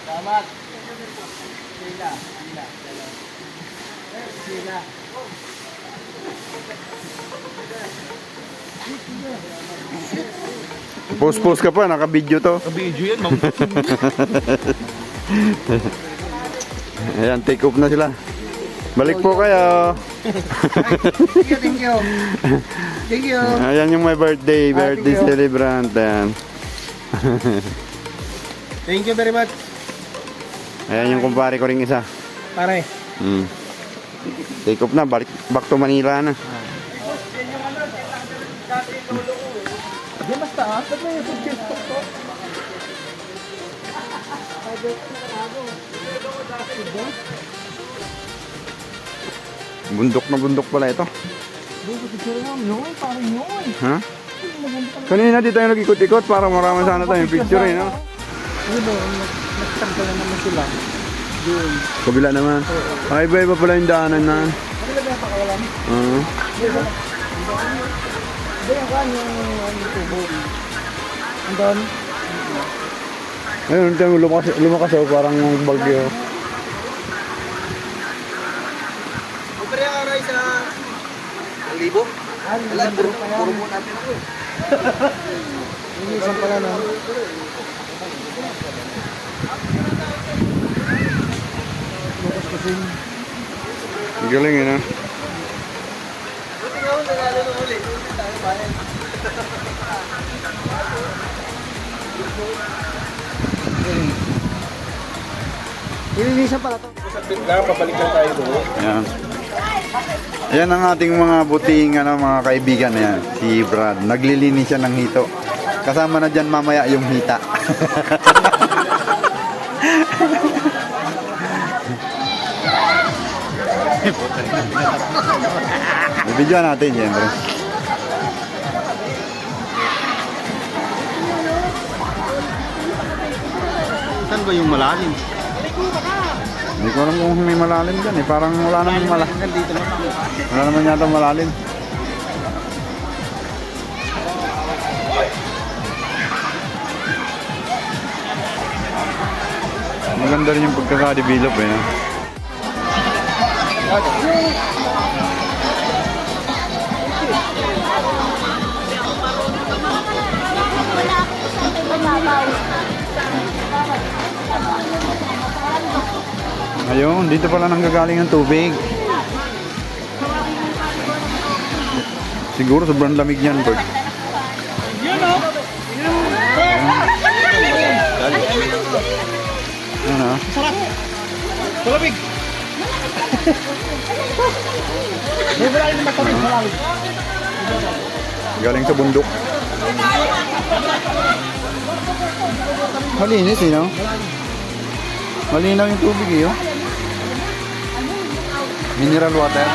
Salamat. Sila. Sila. Post ka pa, naka-video to. Video yan, ma'am. Ayan, take off na sila. Balik po kayo. Thank you. Thank you. Ayan yung my birthday thank you. celebrant. Ayan. Thank you very much. Ayan yung kumpare ko ring isa. Pare. Take off na, back to Manila na. Di mas taas. Ba't may YouTube to? Bundok na bundok pala ito. Parang yun. Ha? Kanina di tayo nag-ikot-ikot para marami sana tayong picture eh, no? Ano ba? Nagtanggal na naman sila. Doon. Kabila naman. Ay, iba pala yung daanan na. Ano ba yung pakawalan? Hindi, ang kan yung tubo. Andun? Ayun, tayo lumakas oh, parang bagyo. Pwede ang aray sa... Ang libo? Wala, puro mo natin ako eh. Hindi, isang pala na. Lukas kasi. Galing yun, ha? Buti nga ako nagalo ng uli. Buti tayo bayan. Ilinisan pala to. Papalik lang tayo doon. Ayan. Ayan ang ating mga buting mga kaibigan. Ayan, si Brad. Naglilinis siya ng hito. Kasama na dyan mamaya yung hita. Bibidyoan natin, siyempre. Saan ba yung malalim? Hindi ko alam kung may malalim dyan eh. Parang wala naman malalim. Dito lang. Wala naman yata malalim. Maganda rin yung pagkaka-develop eh. Ayun, dito pala nanggagaling ang tubig. Siguro sobrang lamig niyan, Bert. Ano? Malamig! May malalim na kami, malamig. Galing sa bundok. Malinis eh, no? Malinaw yung tubig eh, oh. Mineral water.